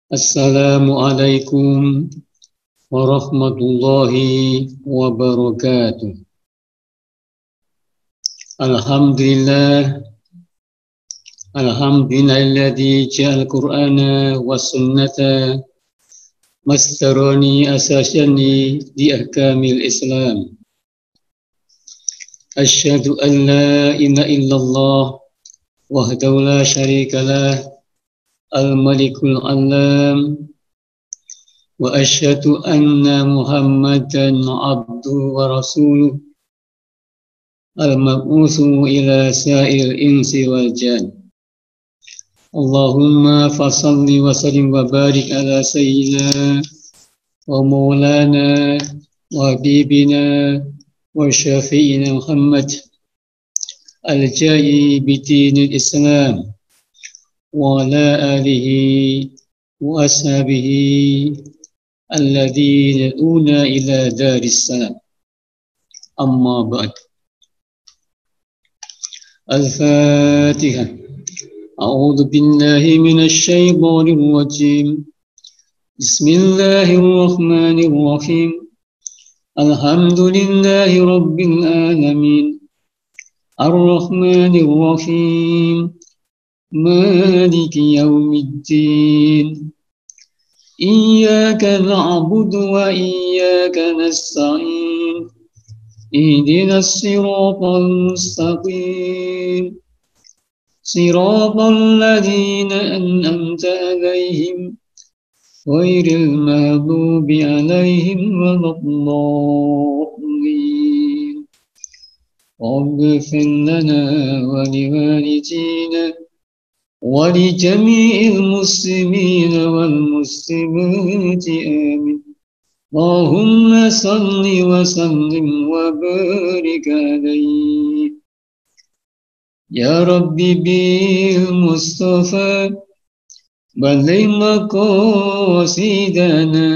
Assalamualaikum warahmatullahi wabarakatuh. Alhamdulillah, alhamdulillahilladzi ja'al Qur'ana was sunnata masdarani asasani di ahkamil Islam. Asyhadu an la ilaha illallah wahdahu la syarikalah al-malikul alam wa asyhadu anna Muhammadan abduhu wa rasuluh al-mab'utsu ila sa'il insi wal jan. Allahumma fasalli wa sallim wa barik ala sayyidina wa maulana wa habibina wa syafi'ina Muhammad al-ja'i bidinil Islam wa ala alihi wa ashabihi alladhina una ila daris salam. Amma ba'd. Al-Fatihah. A'udzu billahi minasy syaithanir rajim. Bismillahirrahmanirrahim. Alhamdulillahi rabbil alamin. Ar-Rahmanir Rahim. Maliki yaumiddin. Iyyaka na'budu wa iyyaka nasta'in. Ihdinas siratal mustaqim. Siratal ladzina an'amta 'alaihim ghairil maghdubi 'alaihim waladdallin. Rabb'ighfir lana wa liwalidayna wa li jami'il muslimina wal muslimati amin. Allahumma salli wa sallim wa barik alaihi. Ya Rabbi bil Mustafa balligh maqasidana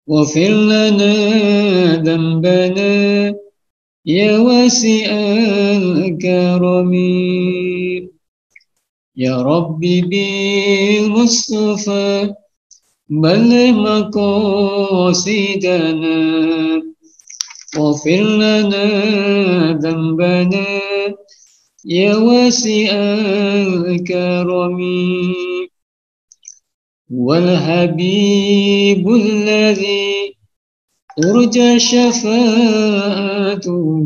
waghfir lana dhanbana ya wasi'al karami. Ya Rabbi bil Mustafa balligh maqasidana waghfir lana dhanbana ya wasi'al karami. Wal habibul ladzi urja syafa'atuhu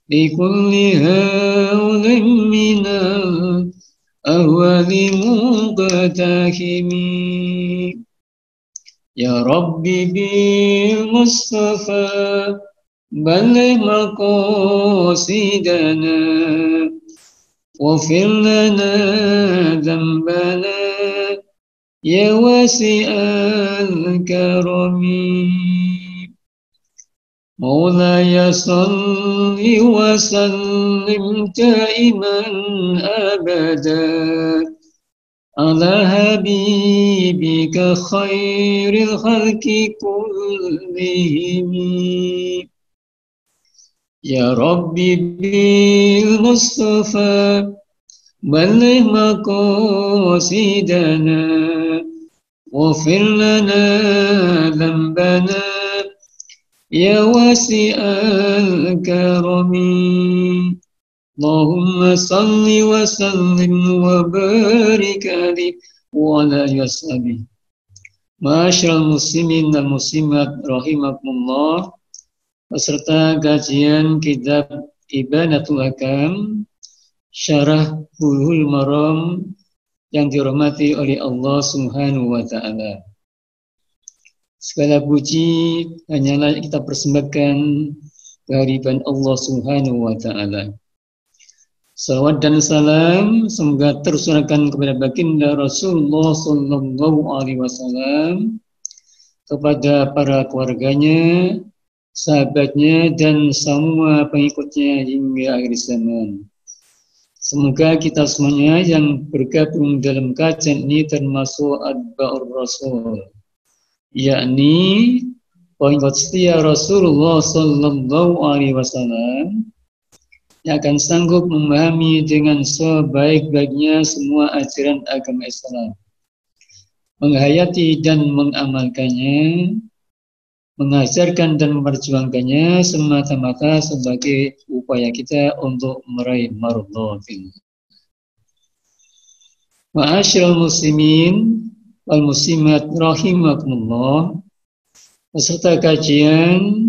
likulli hawlin minal ahwali muqtahimi. Ya Rabbi bil Mustafa balligh maqasidana waghfir lana dhanbana ya wasi'al karami. Maulaya salli wa sallim daiman abada ala habibika khairil khalqi kullihim. Ya Rabbi bil Mustafa balligh maqasidana waghfir lana dhanbana ya wasi'al karami. Allahumma salli wa sallim wa barik alaihi wa ala alihi. Ma'asyiral muslimin dan muslimat rahimakumullah, peserta kajian kitab Ibanatul Ahkam Syarah Bulughul Maram yang dirahmati oleh Allah Subhanahu wa taala. Segala puji hanyalah kita persembahkan kehadiran Allah Subhanahu wa taala. Salawat dan salam semoga tercurahkan kepada baginda Rasulullah sallallahu alaihi wasallam, kepada para keluarganya, sahabatnya dan semua pengikutnya hingga akhir zaman. Semoga kita semuanya yang bergabung dalam kajian ini termasuk atba'ur Rasul, yakni pengikut setia Rasulullah sallallahu alaihi wasallam, yang akan sanggup memahami dengan sebaik-baiknya semua ajaran agama Islam menghayati dan mengamalkannya, mengajarkan dan memperjuangkannya semata-mata sebagai upaya kita untuk meraih mardhatin. Ma'asyiral muslimin wal muslimat rahimakumullah, peserta kajian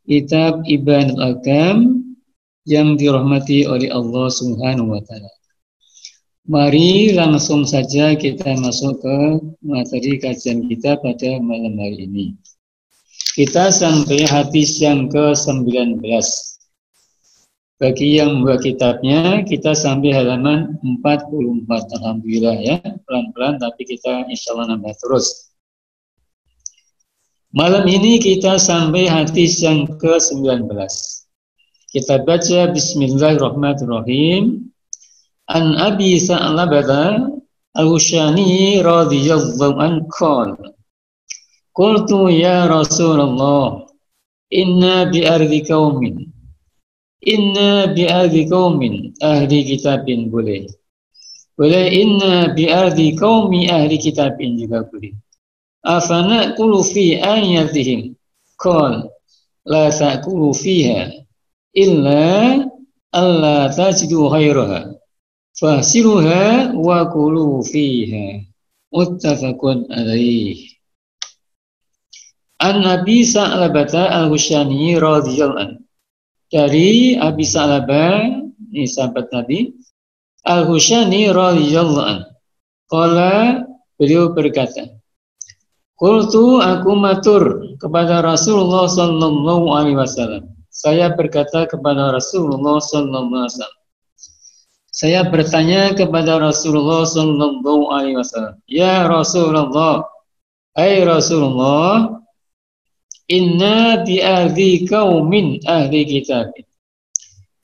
kitab Ibanatul Ahkam yang dirahmati oleh Allah Subhanahu wa taala. Mari langsung saja kita masuk ke materi kajian kita pada malam hari ini. Kita sampai hadis yang ke-19. Bagi yang membuat kitabnya, kita sampai halaman 44. Alhamdulillah ya, pelan-pelan tapi kita insya Allah nambah terus. Malam ini kita sampai hadis yang ke-19. Kita baca Bismillahirrahmanirrahim. An Abi Sa'labah Al-Hushani radhiyallahu anhu qala qultu ya Rasulullah inna bi ardi qaumin ahli kitabin boleh inna bi ardi qaumi ahli kitabin juga boleh afana qulu fi ayatihim qala la ta'kulu fiha illa alla tajidu khairaha fasiruha wa kulu fiha muttafaqun alaih. An Abi Sa'labah Al-Hushani radhiyallahu anhu, dari Abi Sa'labah, ini sahabat Nabi Al-Hushani radhiyallahu anhu, qala, beliau berkata, qultu, aku matur kepada Rasulullah sallallahu alaihi wasallam, saya berkata kepada Rasulullah sallallahu alaihi wasallam, saya bertanya kepada Rasulullah sallallahu alaihi wasallam, ya Rasulullah, hai Rasulullah, inna bi ardi qaumin ahli kitab.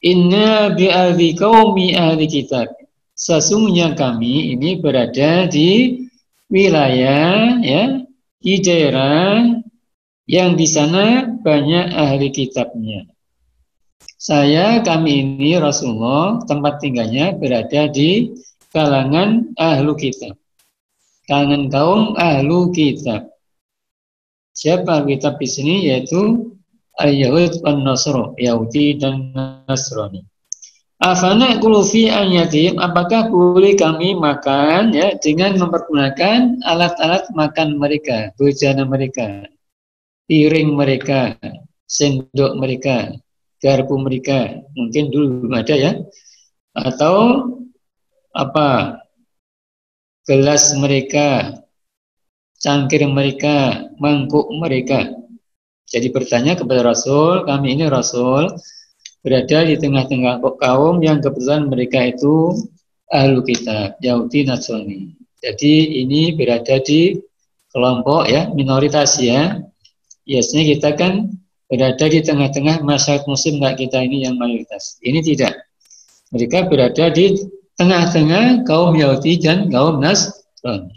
Inna bi ardi qaumi ahli kitab. Sesungguhnya kami ini berada di wilayah ya, di daerah yang di sana banyak ahli kitabnya. Kami ini Rasulullah tempat tinggalnya berada di kalangan ahlu kitab, kalangan kaum ahlu kitab. Siapa ahlu kitab di sini? Yaitu al-Yahud dan Nasr, Yahudi dan Nasrani. Afana qulu fi ayatim, apakah boleh kami makan ya dengan mempergunakan alat-alat makan mereka, bejana mereka, piring mereka, sendok mereka, garpu mereka, mungkin dulu belum ada ya, atau apa, gelas mereka, cangkir mereka, mangkuk mereka. Jadi bertanya kepada Rasul, kami ini Rasul berada di tengah-tengah kaum yang kebetulan mereka itu ahlu kitab, Yahudi Nasrani. Jadi ini berada di kelompok ya, minoritas ya. Biasanya kita kan berada di tengah-tengah masyarakat muslim, enggak kita ini yang mayoritas. Ini tidak. Mereka berada di tengah-tengah kaum Yahudi dan kaum Nasrani.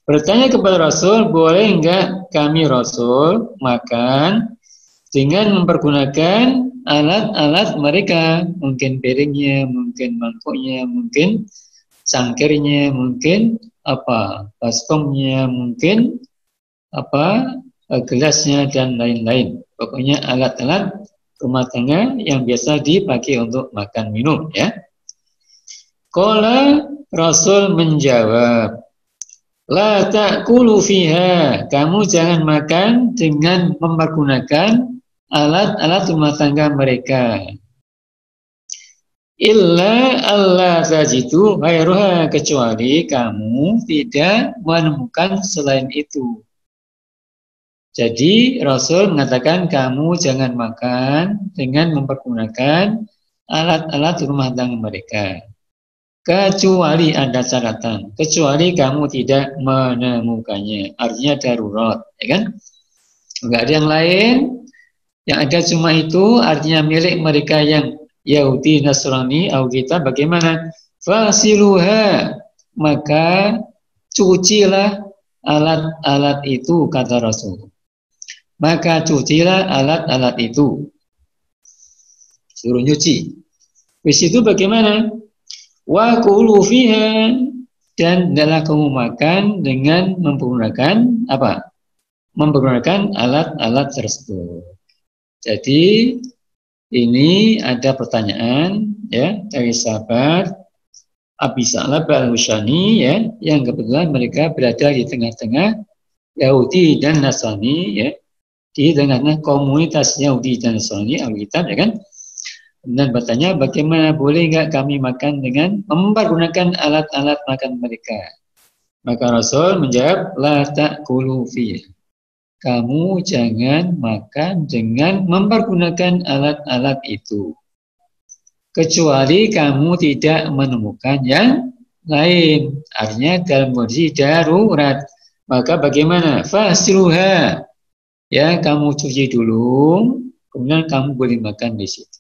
Bertanya kepada Rasul, boleh enggak kami Rasul makan dengan mempergunakan alat-alat mereka, mungkin piringnya, mungkin mangkuknya, mungkin cangkirnya, mungkin apa, baskomnya, mungkin apa, gelasnya dan lain-lain. Pokoknya alat-alat rumah tangga yang biasa dipakai untuk makan minum ya. Qala, Rasul menjawab, la ta'kulu fiha, kamu jangan makan dengan mempergunakan alat-alat rumah tangga mereka. Illa alla tajidu ghairuha, kecuali kamu tidak menemukan selain itu. Jadi Rasul mengatakan kamu jangan makan dengan mempergunakan alat-alat rumah tangga mereka. Kecuali ada catatan, kecuali kamu tidak menemukannya. Artinya darurat, ya kan? Enggak ada yang lain, yang ada cuma itu, artinya milik mereka yang Yahudi, Nasrani, atau kita bagaimana? Fasiluha, maka cucilah alat-alat itu, kata Rasul. Maka cucilah alat-alat itu. Suruh nyuci. Di situ bagaimana? Wa kulu fiha, dan hendaklah kamu makan dengan menggunakan apa? Menggunakan alat-alat tersebut. Jadi ini ada pertanyaan ya dari sahabat Abi Sa'lab Al-Husaini ya, yang kebetulan mereka berada di tengah-tengah Yahudi dan Nasrani ya, di tengah-tengah komunitas Yahudi dan Nasrani Alkitab ya kan. Dan bertanya bagaimana boleh nggak kami makan dengan mempergunakan alat-alat makan mereka? Maka Rasul menjawab, la ta'kulu fiha. Kamu jangan makan dengan mempergunakan alat-alat itu. Kecuali kamu tidak menemukan yang lain. Artinya dalam kondisi darurat. Maka bagaimana? Fasiluha. Ya, kamu cuci dulu, kemudian kamu boleh makan di situ.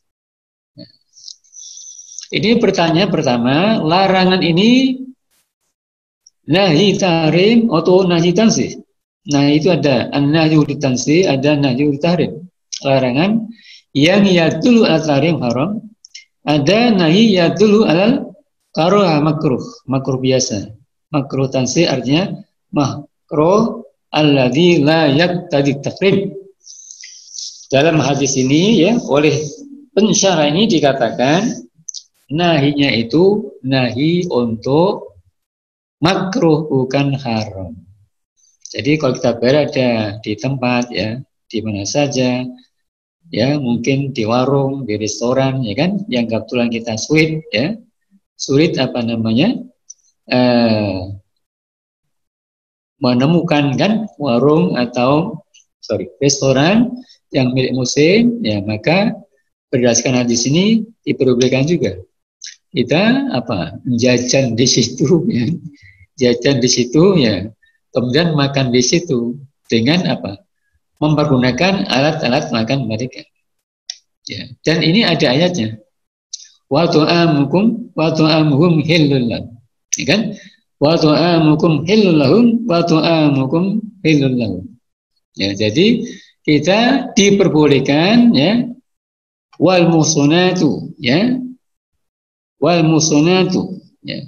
Ini pertanyaan pertama, larangan ini nahi tahrim atau nahi tanzih? Nah, itu ada an-nahyu tanzih, ada nahyu tahrim. Larangan yang yadullu ala tahrim haram, ada nahi yadullu ala karoha makruh, makruh biasa. Makruh tanzih artinya makruh alladzi la yaqtadi tahrim. Dalam hadis ini ya, oleh pensyarah ini dikatakan nahinya itu nahi untuk makruh bukan haram. Jadi kalau kita berada di tempat ya, di mana saja ya, mungkin di warung, di restoran ya kan, yang kebetulan kita sulit apa namanya menemukan kan warung atau restoran yang milik muslim ya, maka berdasarkan hadis ini diperbolehkan juga kita apa jajan di situ ya, jajan di situ ya, kemudian makan di situ dengan apa mempergunakan alat-alat makan mereka ya. Dan ini ada ayatnya, wa tu'amuhum hillul lahum ya kan, wa tu'amukum hillul lahum wa tu'amukum hillul lahum ya. Jadi kita diperbolehkan ya, wal muhsanatu ya, wal muhsanatu ya,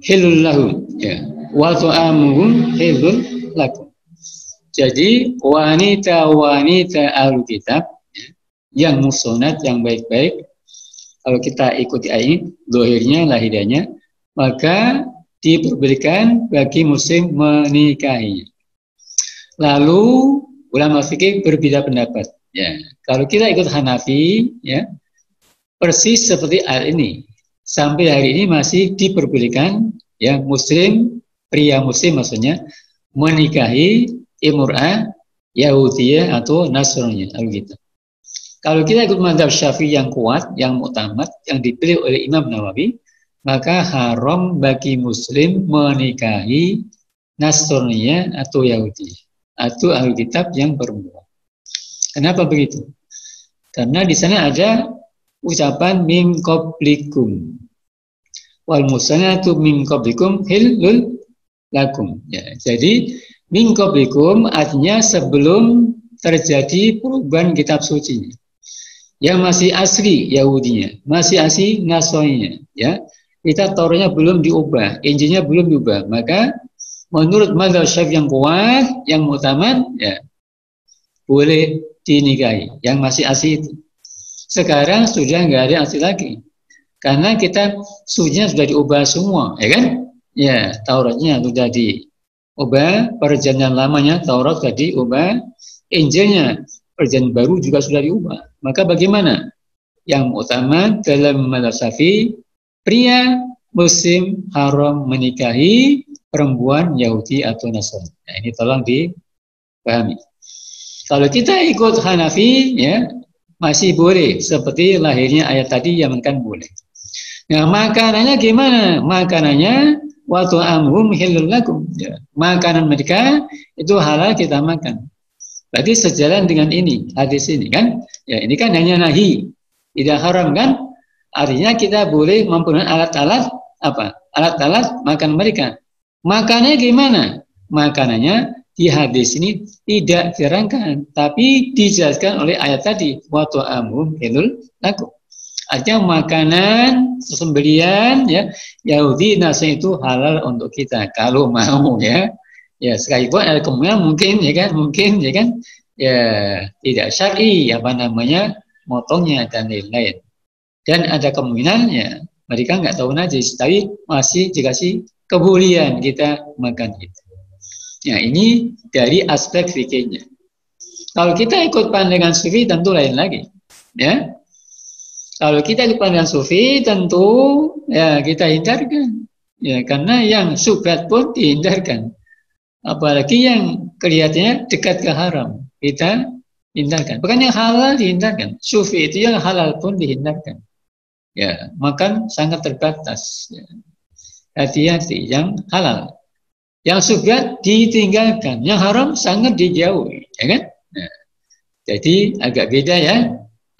hilul lahum ya, wa tu'amuhum hilul lakum. Jadi wanita-wanita ahlu kitab ya, yang muhsanat, yang baik-baik, kalau kita ikuti ayat zahirnya lahirnya, maka diperbolehkan bagi muslim menikahinya. Lalu ulama fikih berbeda pendapat. Ya, kalau kita ikut Hanafi, ya persis seperti ayat ini. Sampai hari ini masih diperbolehkan ya muslim, pria muslim maksudnya, menikahi imur'ah Yahudiyah atau Nasrani Alkitab. Kalau kita ikut mazhab Syafi'i yang kuat, yang muktamad, yang dipilih oleh Imam Nawawi, maka haram bagi muslim menikahi Nasrani atau Yahudi atau Alkitab yang perempuan. Kenapa begitu? Karena di sana ada ucapan min qablikum wal musanatu min qablikum hillul lakum ya. Jadi min qablikum artinya sebelum terjadi perubahan kitab suci, yang masih asli Yahudinya, masih asli Nasraninya ya. Kita Tauratnya belum diubah, Injilnya belum diubah, maka menurut mazhab Syafi'i yang kuat, yang muktamad ya, boleh dinikahi yang masih asli itu. Sekarang sudah nggak ada asli lagi, karena kita sucinya sudah diubah semua, ya kan? Ya, Tauratnya sudah diubah, perjanjian lamanya Taurat sudah diubah, Injilnya perjanjian baru juga sudah diubah. Maka bagaimana? Yang utama dalam mazhab Syafi'i, pria muslim haram menikahi perempuan Yahudi atau Nasrani. Nah, ini tolong dipahami. Kalau kita ikut Hanafi, ya masih boleh seperti lahirnya ayat tadi yang kan boleh. Nah, makanannya gimana? Makanannya waktu amhum hilul lakum. Ya, makanan mereka itu halal kita makan. Berarti sejalan dengan ini hadis ini kan? Ya, ini kan hanya nahi, tidak haram kan? Artinya kita boleh mempunyai alat-alat apa? Alat-alat makan mereka. Makannya gimana? Makanannya di hadis ini tidak diterangkan, tapi dijelaskan oleh ayat tadi, wa ta'amuhum hilul lakum. Artinya makanan sembelian ya Yahudi Nasrani itu halal untuk kita kalau mau ya. Ya sekalipun ada kemungkinan mungkin ya tidak syar'i apa namanya motongnya dan lain-lain. Dan ada kemungkinan ya mereka nggak tahu najis tapi masih dikasih kebolehan kita makan itu. Ya ini dari aspek fikihnya. Kalau kita ikut pandangan sufi tentu lain lagi, ya. Kalau kita ikut pandangan sufi tentu ya kita hindarkan, ya karena yang syubhat pun dihindarkan, apalagi yang kelihatannya dekat ke haram kita hindarkan. Bukan yang halal dihindarkan, sufi itu yang halal pun dihindarkan. Ya makan sangat terbatas. Ya. Hati-hati yang halal. Yang syubhat ditinggalkan, yang haram sangat dijauhi, ya kan? Nah, jadi agak beda ya.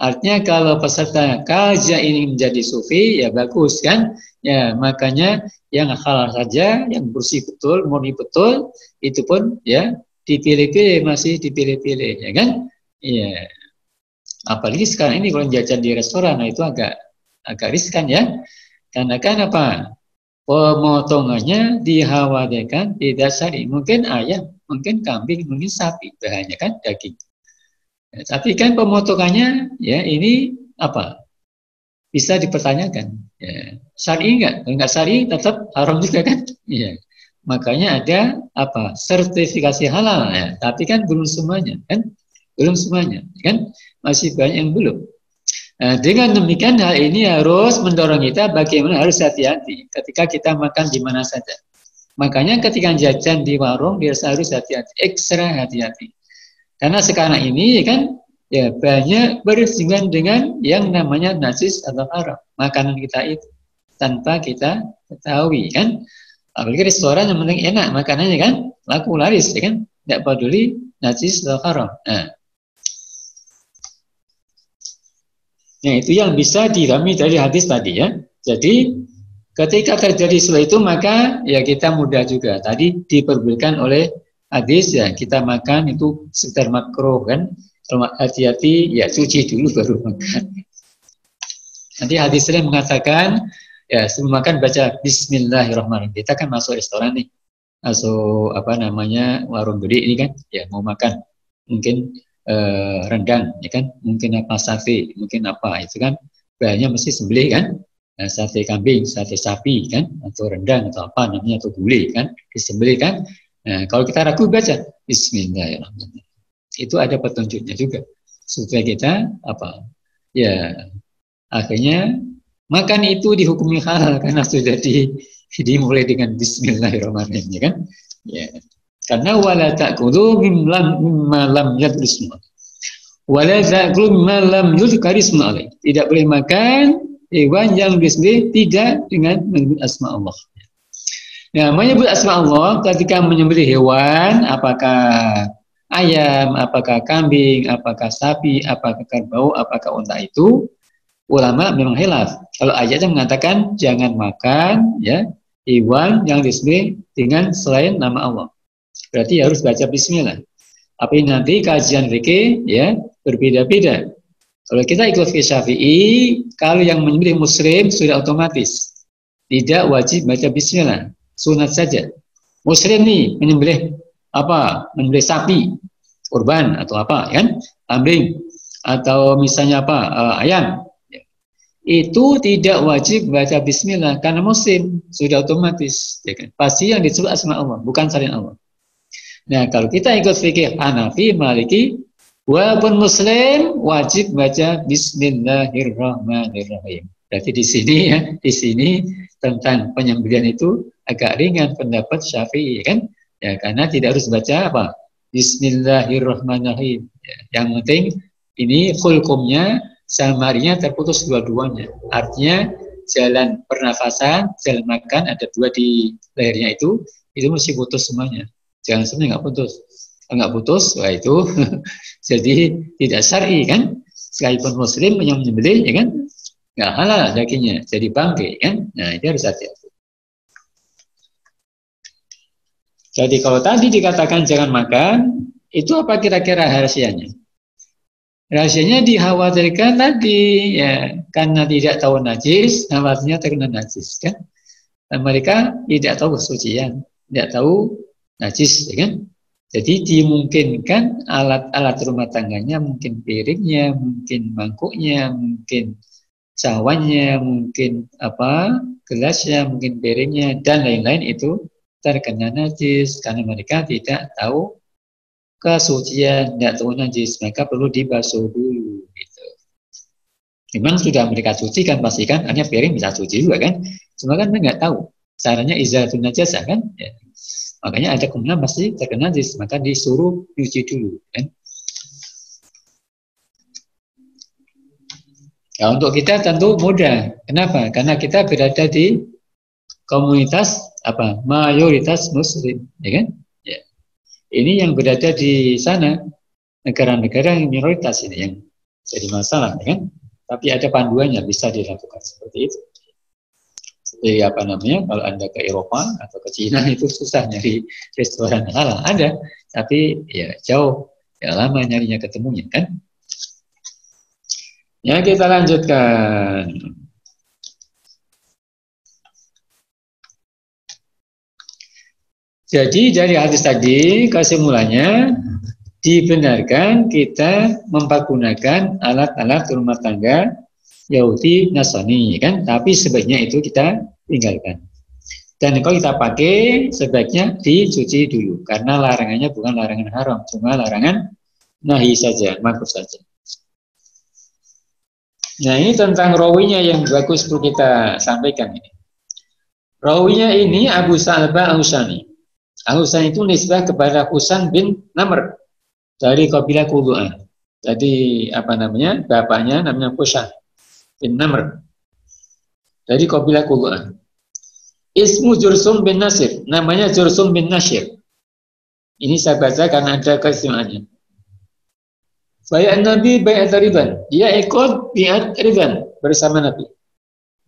Artinya kalau peserta kajian ini menjadi sufi, ya bagus kan? Ya makanya yang halal saja, yang bersih betul, murni betul, itu pun ya dipilih-pilih, masih dipilih-pilih, ya kan? Iya. Apalagi sekarang ini kalau jajan di restoran, nah itu agak riskan ya. Karena kan apa? Pemotongannya dikhawatirkan tidak syar'i. Mungkin ayam, mungkin kambing, mungkin sapi, bahannya kan daging. Ya, tapi kan pemotongannya ya ini apa? Bisa dipertanyakan. Ya, syar'i enggak syar'i tetap haram juga kan? Ya. Makanya ada apa? Sertifikasi halal ya. Tapi kan belum semuanya kan? Belum semuanya kan? Masih banyak yang belum. Nah, dengan demikian hal ini harus mendorong kita bagaimana harus hati-hati ketika kita makan di mana saja. Makanya ketika jajan di warung dia harus hati-hati, ekstra hati-hati. Karena sekarang ini kan ya banyak bersinggungan dengan yang namanya najis atau haram makanan kita itu tanpa kita ketahui kan. Apalagi restoran yang penting enak makanannya kan, laku laris ya kan, tidak peduli najis atau haram. Nah, itu yang bisa dipahami dari hadis tadi ya. Jadi ketika terjadi setelah itu maka ya kita mudah juga. Tadi diperbolehkan oleh hadis ya kita makan itu sekitar makruh kan. Kalau hati-hati ya cuci dulu baru makan. Nanti hadis lain mengatakan ya sebelum makan baca Bismillahirrahmanirrahim. Kita kan masuk restoran nih, masuk apa namanya warung gede ini kan, ya mau makan mungkin rendang, ya kan, mungkin apa sate, mungkin apa itu kan, bahannya mesti sembelih kan, nah, sate kambing, sate sapi kan, atau rendang atau apa namanya atau gulai kan, disembelih kan. Nah kalau kita ragu baca Bismillahirrahmanirrahim, itu ada petunjuknya juga supaya kita apa, ya akhirnya makan itu dihukumi halal karena sudah dimulai dengan Bismillahirrahmanirrahim, ya kan, ya. Karena wala ta'kulu mimma lam yadrisma. Wala ta'kulu mimma lam yuzkarisma alaih. Tidak boleh makan hewan yang disembelih tidak dengan menyebut asma Allah. Nah, menyebut asma Allah ketika menyembelih hewan, apakah ayam, apakah kambing, apakah sapi, apakah kerbau, apakah unta itu, ulama memang khilaf. Kalau ayatnya mengatakan jangan makan ya hewan yang disembelih dengan selain nama Allah. Berarti harus baca bismillah. Tapi nanti kajian fikih ya berbeda-beda. Kalau kita ikut fikih Syafi'i, kalau yang menyembelih muslim sudah otomatis tidak wajib baca bismillah, sunat saja. Muslim nih menyembelih apa? Menyembelih sapi, kurban atau apa, kan? Kambing atau misalnya apa? Ayam. Itu tidak wajib baca bismillah karena muslim sudah otomatis, ya kan? Pasti yang disebut asma Allah, bukan selain Allah. Nah, kalau kita ikut fikih Hanafi, Maliki, walaupun muslim wajib baca Bismillahirrahmanirrahim. Berarti di sini tentang penyembelihan itu agak ringan pendapat Syafi'i kan? Ya, karena tidak harus baca apa? Bismillahirrahmanirrahim. Ya, yang penting ini hukumnya samarinya terputus dua-duanya. Artinya jalan pernafasan, jalan makan ada dua di lehernya itu mesti putus semuanya. Jangan sampai nggak putus. Kalau nggak putus, wah itu jadi tidak syar'i kan. Sekalipun muslim yang menyembelih, ya kan, nggak halal dagingnya, jadi bangkai kan. Nah itu harus hati-hati. Jadi kalau tadi dikatakan jangan makan, itu apa kira-kira rahasianya? Rahasianya dikhawatirkan tadi ya, karena tidak tahu najis, khawatirnya terkena najis kan? Dan mereka tidak tahu kesucian, tidak tahu najis, ya kan? Jadi dimungkinkan alat-alat rumah tangganya, mungkin piringnya, mungkin mangkuknya, mungkin cawannya, mungkin gelasnya, mungkin piringnya, dan lain-lain itu terkena najis karena mereka tidak tahu kesucian, tidak tahu najis, maka perlu dibasuh dulu. Gitu. Memang sudah mereka cuci kan pastikan, hanya piring bisa cuci juga kan, cuma kan mereka nggak tahu caranya izalatul najasa kan. Ya. Makanya ada kemungkinan pasti terkena najis, maka disuruh cuci dulu kan. Ya, untuk kita tentu mudah. Kenapa? Karena kita berada di komunitas mayoritas muslim, ya kan? Ya. Ini yang berada di sana negara-negara yang minoritas ini yang jadi masalah, ya kan? Tapi ada panduannya, bisa dilakukan seperti itu. Seperti kalau Anda ke Eropa atau ke Cina itu susah nyari restoran halal, ada, tapi ya jauh, ya lama nyarinya ketemunya kan. Ya, kita lanjutkan. Jadi dari hadis tadi kesimpulannya dibenarkan kita mempergunakan alat-alat rumah tangga Yahudi Nasrani kan, tapi sebaiknya itu kita tinggalkan. Dan kalau kita pakai sebaiknya dicuci dulu karena larangannya bukan larangan haram, cuma larangan nahi saja, makruh saja. Nah, ini tentang rawinya yang bagus perlu kita sampaikan ini. Rawinya ini Abu Sa'labah Al-Husani. Al-Husani itu nisbah kepada Husain bin Namr dari kabilah Qudhu'ah. Jadi bapaknya namanya Husain bin Namr dari kabilah Qudhu'ah. Ismu Jursum bin Nasir, namanya Jursum bin Nasir. Ini saya baca karena ada keistimewaannya. Bayat Nabi bayat Ridwan. Dia ikut bayat Ridwan bersama Nabi,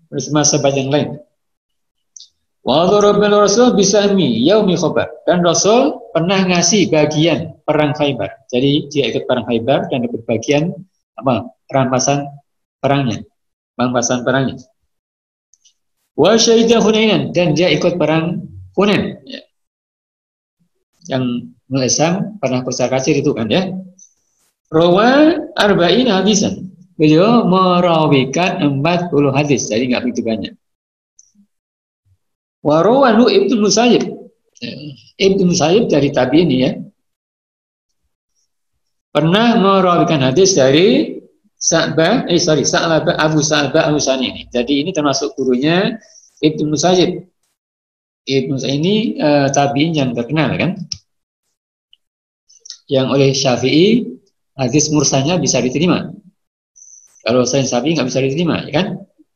bersama sahabat yang lain. Wa dharabal Rasul bisahmi yaumi Khaibar. Dan Rasul pernah ngasih bagian perang Khaibar. Jadi dia ikut perang Khaibar dan dapat bagian rampasan perangnya. Wa syahidah Hunainan, dan dia ikut perang Hunain. Ya. Yang Islam pernah besar kecil itu kan ya. Rawa arba'in hadisan. Beliau merawikan 40 hadis, jadi nggak begitu banyak. Wa rawahu Ibnu Musayyib. Ibnu Musayyib dari tabi'in ya. Pernah merawikan hadis dari Sa'labah Abu Sa'labah Al-Husani ini. Jadi ini termasuk gurunya Ibnu Musayyib. Ibnu Musayyib ini tabi'in yang terkenal kan. Yang oleh Syafi'i hadis mursalnya bisa diterima. Kalau Sayyid Syafi'i nggak bisa diterima, ya kan?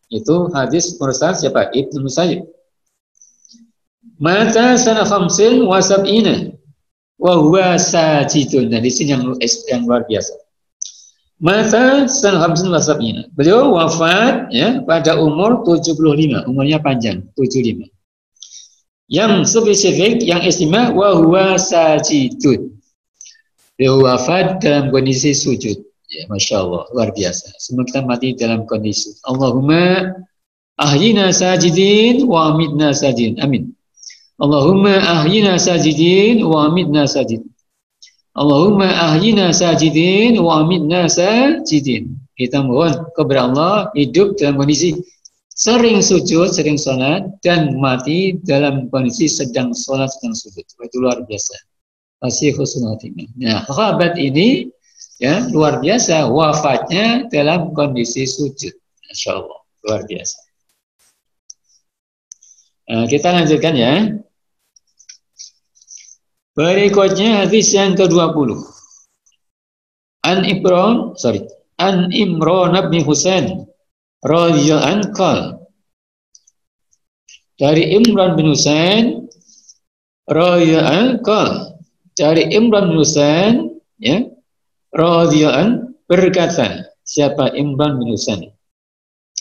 Itu hadis mursal siapa? Ibnu Musayyib. Mata sana khamsin wa sab'ina wa huwa sajidun. Nah, di sini yang luar biasa. Mata sana khamsin wa sab'ina. Beliau wafat ya pada umur 75, umurnya panjang, 75. Yang spesifik, yang istimewa wa huwa sajidun. Beliau wafat dalam kondisi sujud. Ya, Masya Allah, luar biasa. Semua kita mati dalam kondisi. Allahumma ahyina sajidin wa amitna sajidin. Amin. Allahumma ahyina sajidin wa amitna sajidin. Allahumma ahyina sajidin wa amitna sajidin. Kita mohon kepada Allah hidup dalam kondisi sering sujud, sering sholat, dan mati dalam kondisi sedang sholat, sedang sujud. Itu luar biasa. Masih husnul khotimah. Nah, sahabat ini ya luar biasa, wafatnya dalam kondisi sujud. Masya Allah, luar biasa. Nah, kita lanjutkan ya. Berikutnya hadis yang ke-20. An Imran bin Husain radhiyallahu anhu. Dari Imran bin Husain radhiyallahu anhu. Dari Imran bin Husain ya radhiyallahu berkata, siapa Imran bin Husain?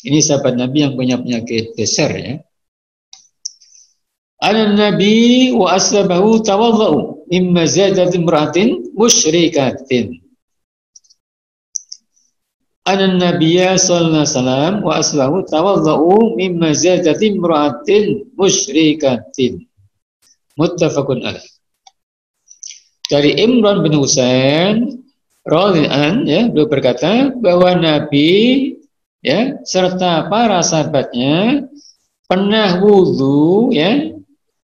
Ini sahabat Nabi yang punya penyakit besar ya. Anan nabi wa asbahu tawadhu mimma zadat imra'atin musyrikatin. Anan nabiyya sallallahu alaihi wasallam wa asbahu tawadhu mimma zadat imra'atin musyrikatin. Muttafaqun alaih. Dari Imran bin Husain radhiyallahu ya, beliau berkata bahwa Nabi ya serta para sahabatnya pernah wudhu ya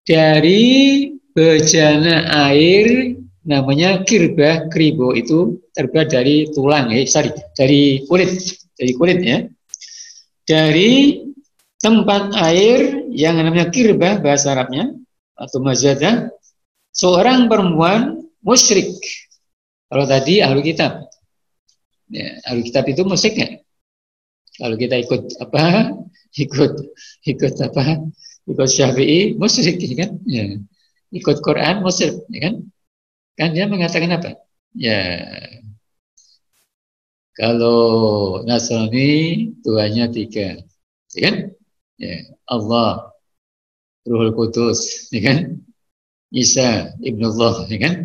dari bejana air namanya kirbah. Kribo itu terbuat dari tulang dari kulit ya, dari tempat air yang namanya kirbah bahasa Arabnya atau mazadah, seorang perempuan musyrik. Kalau tadi ahlu kitab ya, ahlu kitab itu musyrik nggak? Kalau kita ikut apa? Ikut apa? Ikut Syafi'i musyrik kan? Ya. Ikut Quran musyrik, ya kan? Kan dia mengatakan apa? Ya. Kalau Nasrani Tuhannya 3, ya kan? Ya, Allah, Ruhul Qudus, ya kan? Isa Ibnullah, ya kan?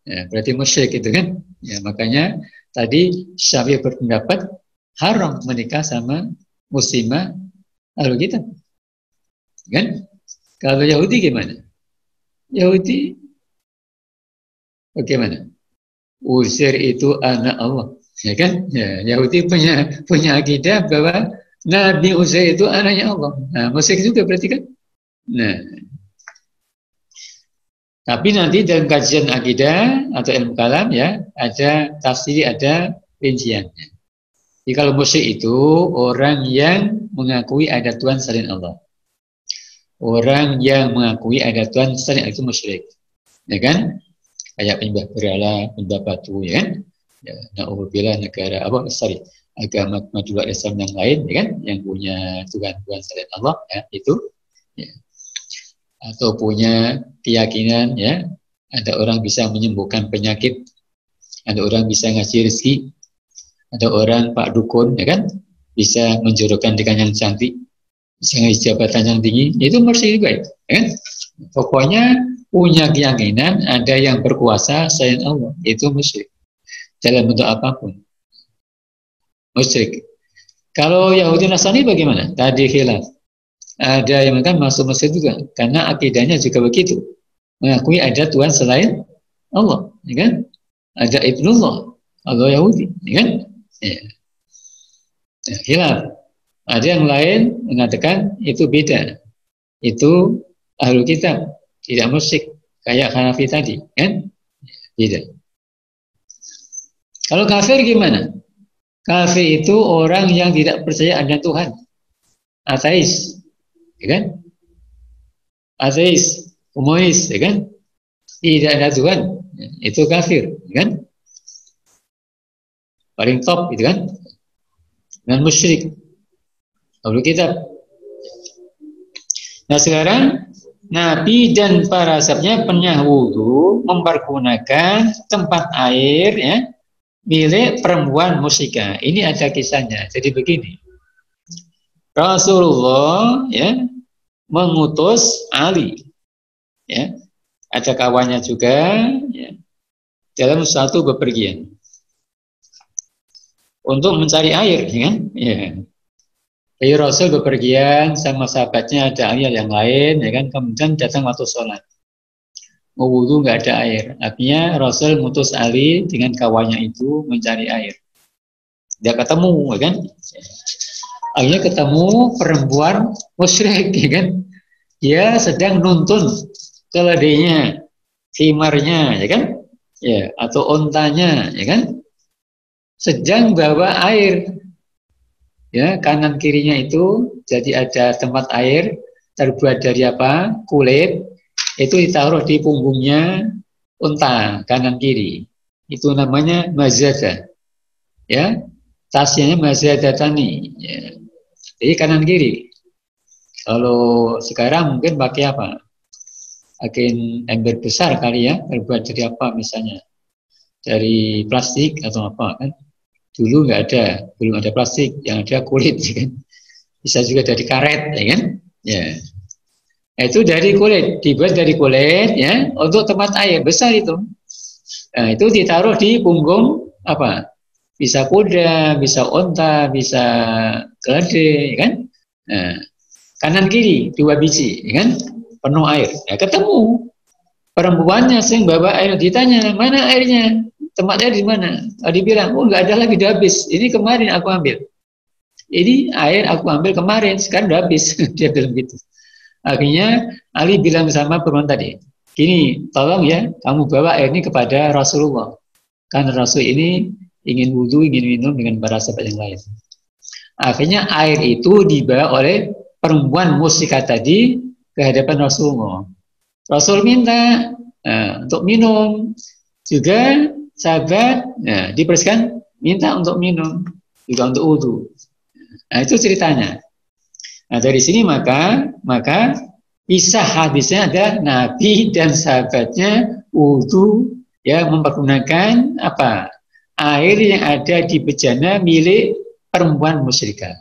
Ya, berarti musyrik itu kan? Ya, makanya tadi Syafi'i berpendapat haram menikah sama muslimah ahlu kitab. Kan? Kalau Yahudi gimana? Yahudi bagaimana? Uzair itu anak Allah, ya kan? Ya, Yahudi punya akidah bahwa Nabi Uzair itu anaknya Allah. Nah, musyrik juga berarti kan? Nah, tapi nanti dalam kajian akidah atau ilmu kalam ya ada tafsir, ada rinciannya. Jadi kalau musyrik itu orang yang mengakui ada Tuhan selain Allah. Orang yang mengakui ada Tuhan selain itu musyrik, ya kan? Kayak penyembah berhala, penyembah batu, ya kan? Ya, na'udzubillah negara agama Madura Islam yang lain, ya kan? Yang punya Tuhan selain Allah, ya itu, ya. Atau punya keyakinan, ya, ada orang bisa menyembuhkan penyakit, ada orang bisa ngasih rezeki, ada orang Pak Dukun, ya kan? Bisa menjodohkan dengan yang cantik, bisa ngasih jabatan yang tinggi, itu musyrik juga, ya kan? Pokoknya punya keyakinan ada yang berkuasa selain Allah, itu musyrik dalam bentuk apapun, musyrik. Kalau Yahudi Nasrani bagaimana? Tadi khilaf. Ada yang kan masuk musyrik juga karena akidahnya juga begitu, mengakui ada Tuhan selain Allah, ya kan? Ada Ibnullah, Allah Yahudi, ya kan? Ya. Ya, khilaf. Ada yang lain mengatakan itu beda, itu ahlu kitab, tidak musyrik kayak Hanafi tadi, kan? Beda. Kalau kafir gimana? Kafir itu orang yang tidak percaya ada Tuhan, ateis, ya kan? Ateis, komunis, ya kan? Tidak ada Tuhan, itu kafir, ya kan? Paling top, itu kan? Dan musyrik, ahlu kitab. Nah sekarang Nabi dan para sahabatnya pernah wudhu mempergunakan tempat air ya milik perempuan musyrikah. Ini ada kisahnya. Jadi begini, Rasulullah ya mengutus Ali, ya ada kawannya juga ya, dalam suatu bepergian untuk mencari air, ya kan? Ya. Jadi Rasul bepergian sama sahabatnya, ada ayat yang lain, ya kan? Kemudian datang waktu sholat, mau wudhu nggak ada air. Artinya Rasul mutus Ali dengan kawannya itu mencari air. Dia ketemu, ya kan? Akhirnya ketemu perempuan musyrik, ya kan? Dia sedang nuntun keledainya, khimarnya, ya kan? Ya, atau ontanya, ya kan? Sedang bawa air. Ya, kanan kirinya itu jadi ada tempat air terbuat dari apa? Kulit. Itu ditaruh di punggungnya unta kanan kiri. Itu namanya mazada. Ya, tasnya mazadatani. Ya. Jadi kanan kiri. Kalau sekarang mungkin pakai apa? Pakai ember besar kali ya, terbuat dari apa misalnya? Dari plastik atau apa kan? Dulu nggak ada, belum ada plastik, yang ada kulit, ya kan? Bisa juga dari karet, ya kan? Ya. Nah, itu dari kulit, dibuat dari kulit ya untuk tempat air besar itu. Nah, itu ditaruh di punggung apa? Bisa kuda, bisa onta, bisa keledai, kan? Nah, kanan kiri dua biji, kan? Penuh air. Ya, ketemu perempuannya sing bawa air, ditanya mana airnya, tempat air di mana? Dibilang, oh nggak ada lagi, udah habis. Ini kemarin aku ambil. Ini air aku ambil kemarin, sekarang udah habis. Dia bilang gitu. Akhirnya Ali bilang sama perempuan tadi, gini, tolong ya, kamu bawa air ini kepada Rasulullah. Karena Rasul ini ingin wudhu, ingin minum dengan para sahabat yang lain. Akhirnya air itu dibawa oleh perempuan musyrikah tadi ke hadapan Rasulullah. Rasul minta untuk minum, juga sahabat dipersilakan minta untuk minum, juga untuk wudhu. Nah itu ceritanya. Nah dari sini maka kisah hadisnya ada Nabi dan sahabatnya wudhu ya mempergunakan apa air yang ada di bejana milik perempuan musyrikah.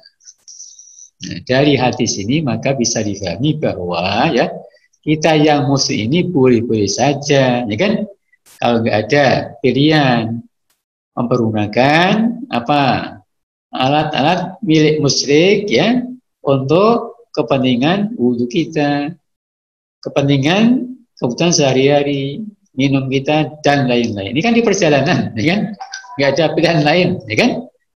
Nah, dari hadis ini maka bisa difahami bahwa ya kita yang muslim ini boleh-boleh saja, ya kan? Kalau nggak ada pilihan mempergunakan apa alat-alat milik musyrik ya untuk kepentingan wudhu kita, kepentingan kebutuhan sehari-hari, minum kita dan lain-lain. Ini kan di perjalanan, ya kan? Nggak ada pilihan lain, ya kan?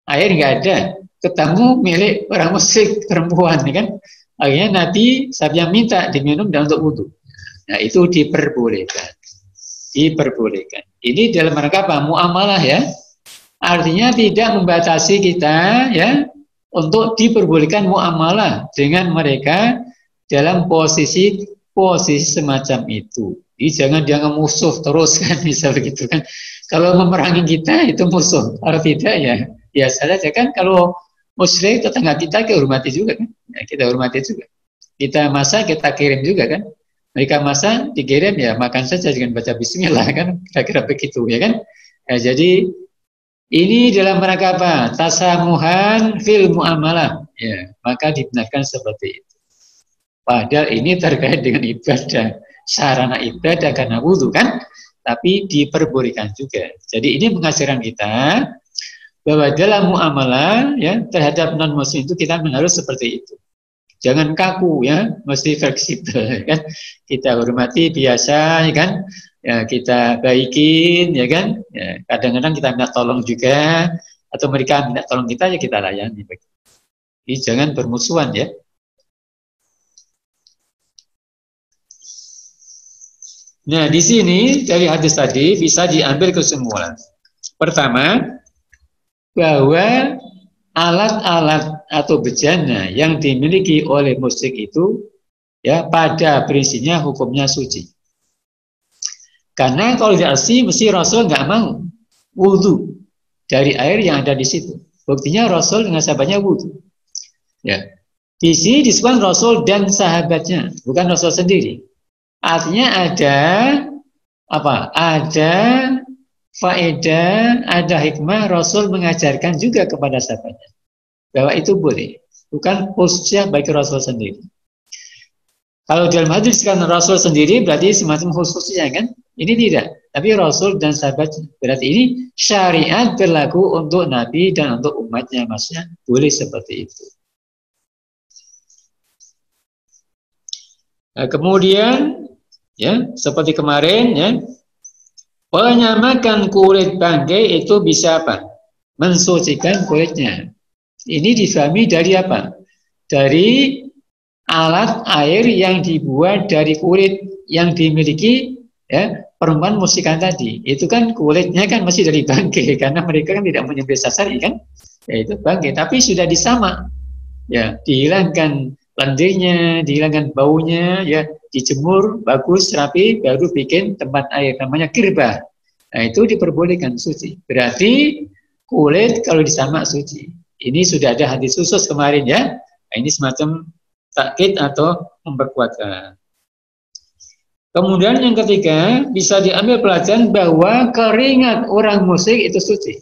Air nggak ada, ketemu milik orang musyrik perempuan, ya kan? Akhirnya Nabi yang minta diminum dan untuk wudhu. Nah itu diperbolehkan, diperbolehkan. Ini dalam rangka apa? Muamalah ya. Artinya tidak membatasi kita ya untuk diperbolehkan muamalah dengan mereka dalam posisi semacam itu. Jadi jangan dianggap musuh terus kan, bisa begitu kan. Kalau memerangi kita itu musuh, kalau tidak ya biasa saja kan. Kalau musyrik tetangga kita hormati juga kan, ya, kita hormati juga. Kita masak kita kirim juga kan. Mereka masak dikirim ya makan saja dengan baca bismillah kan, kira-kira begitu ya kan. Ya, jadi ini dalam rangka apa? Tasamuhan fil muamalah. Ya, maka dibenarkan seperti itu. Padahal ini terkait dengan ibadah, sarana ibadah karena wudhu kan, tapi diperbolehkan juga. Jadi ini mengajarkan kita bahwa dalam muamalah ya terhadap non muslim itu kita harus seperti itu. Jangan kaku ya, mesti fleksibel kan. Kita hormati biasa ya kan. Ya, kita baikin ya kan. Ya, kadang-kadang kita minta tolong juga atau mereka minta tolong kita ya kita layani. Jadi jangan bermusuhan ya. Nah, di sini dari hadis tadi bisa diambil kesimpulan. Pertama, bahwa alat-alat atau bejana yang dimiliki oleh musyrik itu ya pada prinsipnya hukumnya suci. Karena kalau tidak suci mesti Rasul nggak mau wudhu dari air yang ada di situ. Buktinya Rasul dengan sahabatnya wudhu. Ya. Di sini disebutkan Rasul dan sahabatnya, bukan Rasul sendiri. Artinya ada apa? Ada faedah, ada hikmah Rasul mengajarkan juga kepada sahabatnya bahwa itu boleh, bukan khususnya bagi Rasul sendiri. Kalau dalam hadis kan Rasul sendiri berarti semacam khususnya kan? Ini tidak, tapi Rasul dan sahabatnya. Berarti ini syariat berlaku untuk Nabi dan untuk umatnya, maksudnya boleh seperti itu. Nah, kemudian ya seperti kemarin ya. Penyamakan kulit bangkai itu bisa apa? Mensucikan kulitnya. Ini difahami dari apa? Dari alat air yang dibuat dari kulit yang dimiliki ya perempuan musyrikan tadi. Itu kan kulitnya kan masih dari bangkai karena mereka kan tidak menyembelih sasari kan? Ya itu bangkai, tapi sudah disamak. Ya, dihilangkan lendirnya, dihilangkan baunya, ya dijemur bagus rapi baru bikin tempat air namanya kirbah. Nah itu diperbolehkan suci. Berarti kulit kalau disamak suci. Ini sudah ada hadis khusus kemarin ya. Nah, ini semacam takkid atau memperkuatkan. Kemudian yang ketiga bisa diambil pelajaran bahwa keringat orang musyrik itu suci.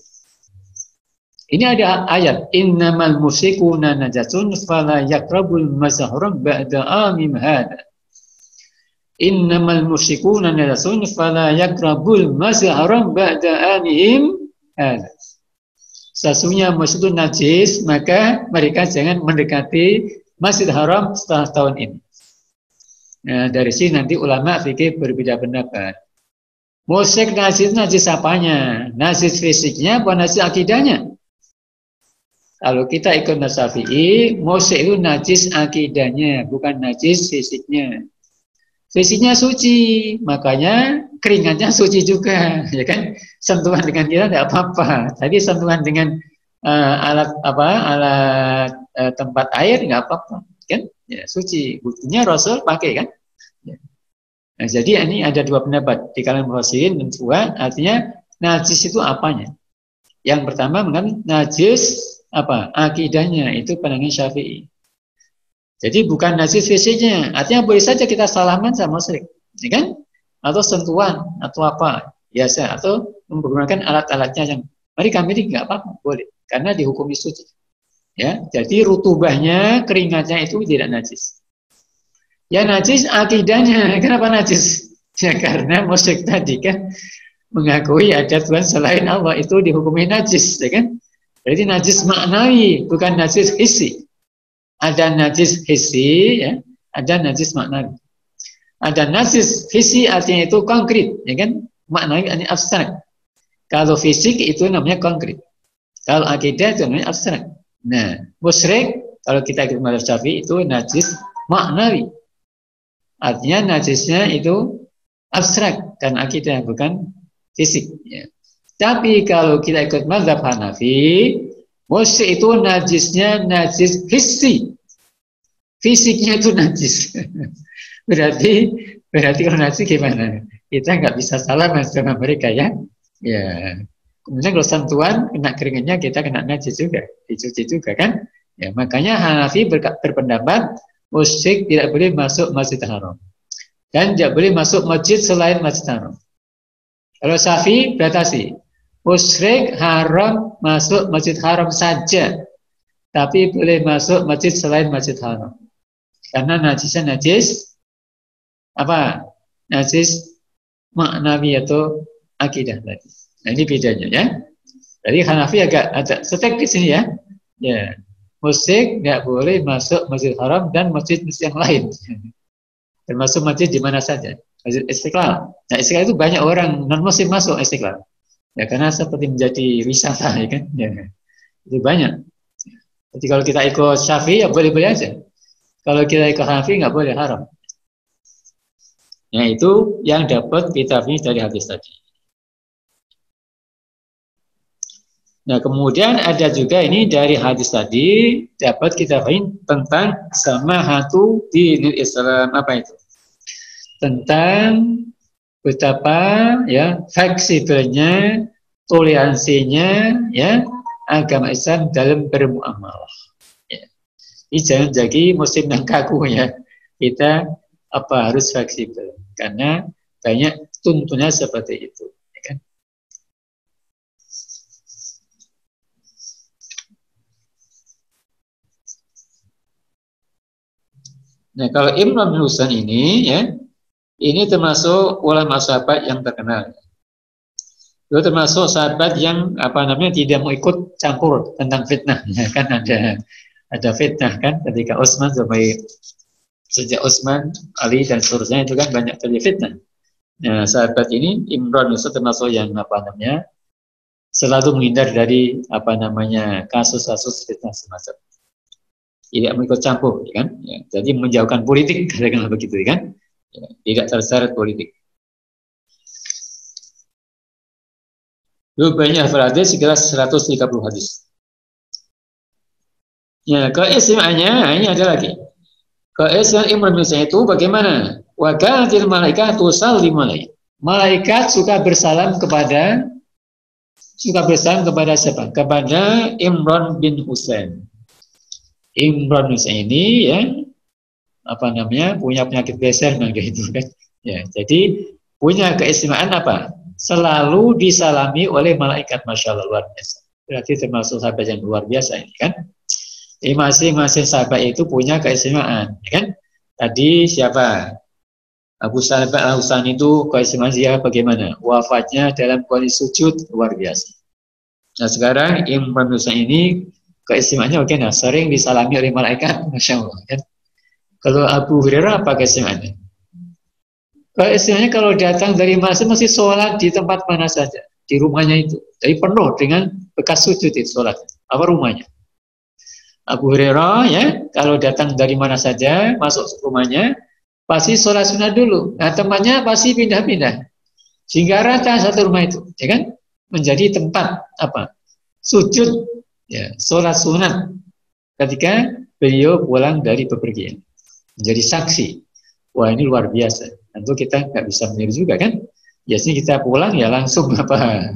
Ini ada ayat innamal musyrikuna najasun fala yaqrabul masjidal haram ba'da amim hada. innamal musyrikuna najasun fala yaqrabul masjidal haram ba'da anihim hadza. Sesungguhnya musyrik itu najis, maka mereka jangan mendekati Masjidil Haram setelah tahun ini. Nah, dari sini nanti ulama fikih berbeda pendapat. Musyrik najis apanya? Najis fisiknya apa najis akidahnya? Kalau kita ikut Syafi'i, musyrik itu najis akidahnya, bukan najis fisiknya. Fisiknya suci, makanya keringatnya suci juga, ya kan? Sentuhan dengan kita tidak apa-apa. Tadi sentuhan dengan alat tempat air nggak apa-apa, kan? Ya, suci. Buktinya Rasul pakai kan? Ya. Nah, jadi ini ada dua pendapat di kalangan mufassirin dan dua, artinya najis itu apanya? Yang pertama mengatakan najis apa? Akidahnya, itu pandangan Syafi'i. Jadi bukan najis fisiknya, artinya boleh saja kita salaman sama musyrik, ya kan? Atau sentuhan atau apa biasa, atau menggunakan alat-alatnya yang mereka miliki nggak apa-apa, boleh, karena dihukumi suci. Ya, jadi rutubahnya, keringatnya itu tidak najis. Ya najis akidahnya, kenapa najis? Ya karena musyrik tadi kan mengakui ada Tuhan selain Allah, itu dihukumi najis, ya kan? Jadi najis maknawi, bukan najis hissi. Ada najis hissi, ya, ada najis maknawi. Ada najis hissi artinya itu konkret, ya kan? Maknawi artinya abstrak. Kalau fisik itu namanya konkret. Kalau akidah itu namanya abstrak. Nah, musyrik kalau kita ikut mazhab Syafi'i itu najis maknawi. Artinya najisnya itu abstrak dan akidah, bukan fisik. Ya. Tapi kalau kita ikut mazhab Hanafi, musyrik itu najisnya najis hissi. Fisiknya itu najis. berarti kalau najis gimana? Kita nggak bisa salaman sama mereka ya. Ya. Kemudian kalau sentuhan kena keringatnya kita kena najis juga, dicuci juga kan? Ya, makanya Hanafi berpendapat musyrik tidak boleh masuk Masjidil Haram dan tidak boleh masuk masjid selain Masjidil Haram. Kalau Syafi'i batasi, musyrik haram masuk Masjidil Haram saja, tapi boleh masuk masjid selain Masjidil Haram. Karena najisnya najis apa? Najis maknawi atau akidah tadi. Nah ini bedanya ya. Jadi Hanafi agak setek di sini ya. Ya, musyrik nggak boleh masuk Masjidil Haram dan masjid-masjid yang lain. Termasuk masjid di mana saja. Masjid Istiqlal. Nah Istiqlal itu banyak orang non Muslim masuk Istiqlal. Ya karena seperti menjadi wisata ya kan. Ya, itu banyak. Jadi kalau kita ikut Syafi'i ya boleh-boleh aja. Kalau kita ikut Hanafi nggak boleh, haram. Nah itu yang dapat kita fahami dari hadis tadi. Nah kemudian ada juga ini dari hadis tadi dapat kita fahami tentang samahatu dinil Islam, apa itu? Tentang betapa ya fleksibelnya, toleransinya ya agama Islam dalam bermuamalah. Jangan jadi muslim yang kaku ya. Kita harus fleksibel karena banyak tuntunan seperti itu. Ya kan? Nah kalau Imran bin Husain ini ya, ini termasuk ulama sahabat yang terkenal. Itu termasuk sahabat yang tidak mau ikut campur tentang fitnah. Ya kan ada fitnah kan ketika Utsman sampai sejak Utsman, Ali dan seterusnya itu kan banyak terjadi fitnah. Nah, sahabat ini Imran bin Husain termasuk yang selalu menghindar dari kasus-kasus fitnah semacam. Tidak mengikut campur, ya kan? Ya, jadi menjauhkan politik, katakanlah begitu, ya kan? Ya, tidak terseret politik. Lalu banyak hadis sekitar 130 hadis. Ya, keistimewaannya ini ada lagi. Keistimewaan Imran bin Husain itu bagaimana? Wa kanatil malaikatu tusallimu alaihi. Malaikat suka bersalam kepada siapa? Kepada Imran bin Husain. Imran bin Husain ini ya punya penyakit geser gitu kan. Ya, jadi punya keistimewaan apa? Selalu disalami oleh malaikat, Masya Allah, luar biasa. Berarti termasuk sahabat yang luar biasa ini kan. Masing-masing sahabat itu punya keistimewaan, ya kan? Tadi siapa? Abu Salama Al-Husani itu keistimewaan dia bagaimana? Wafatnya dalam kondisi sujud luar biasa. Nah sekarang Imam Hussein ini keistimewaannya bagaimana? Sering disalami oleh malaikat, masya Allah. Kan? Kalau Abu Hurairah apa keistimewaannya? Keistimewaannya kalau datang dari masih sholat di tempat mana saja, di rumahnya itu. Jadi penuh dengan bekas sujud itu sholat. Apa rumahnya? Abu Hurairah ya, kalau datang dari mana saja, masuk rumahnya, pasti sholat sunat dulu. Nah temannya pasti pindah-pindah. Sehingga rata satu rumah itu, ya kan? Menjadi tempat apa? Sujud, ya, sholat sunat ketika beliau pulang dari bepergian. Menjadi saksi. Wah ini luar biasa. Tentu kita nggak bisa meniru juga kan? Biasanya kita pulang ya langsung apa?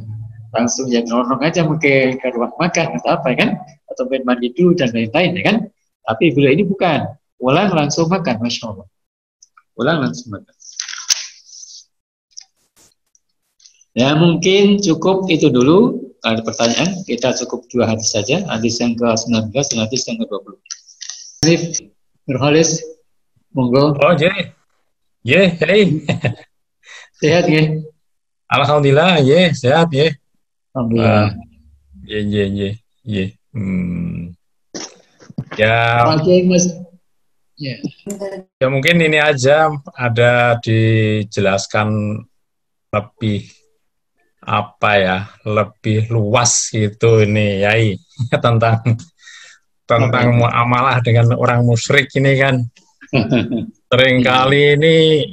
Langsung yang nongkrong aja mungkin ke ruang makan atau apa kan? Atau main mandi dulu dan lain-lain ya kan? Tapi beliau ini bukan. Pulang langsung makan, masya Allah. Pulang langsung makan. Ya mungkin cukup itu dulu. Ada pertanyaan, kita cukup 2 hadis saja. Hadis yang ke-19 dan hadis yang ke-20. Arif, Nurholis, monggo. Oh, hey. Sehat ya? Alhamdulillah, sehat ya. Alhamdulillah. Ya. Oke, Mas. Ya. Ya mungkin ini aja ada dijelaskan lebih lebih luas gitu ini Yai tentang muamalah dengan orang musyrik ini kan. Seringkali ini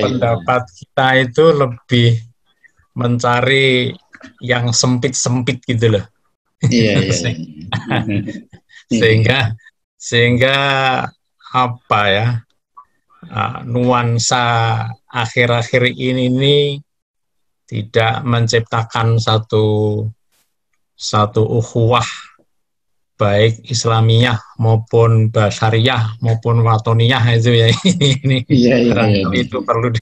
pendapat kita itu lebih mencari yang sempit-sempit gitu loh. Sehingga apa ya, nuansa akhir-akhir ini tidak menciptakan satu ukhuwah baik Islamiyah maupun Basyariyah maupun Watoniyah itu ya ini itu perlu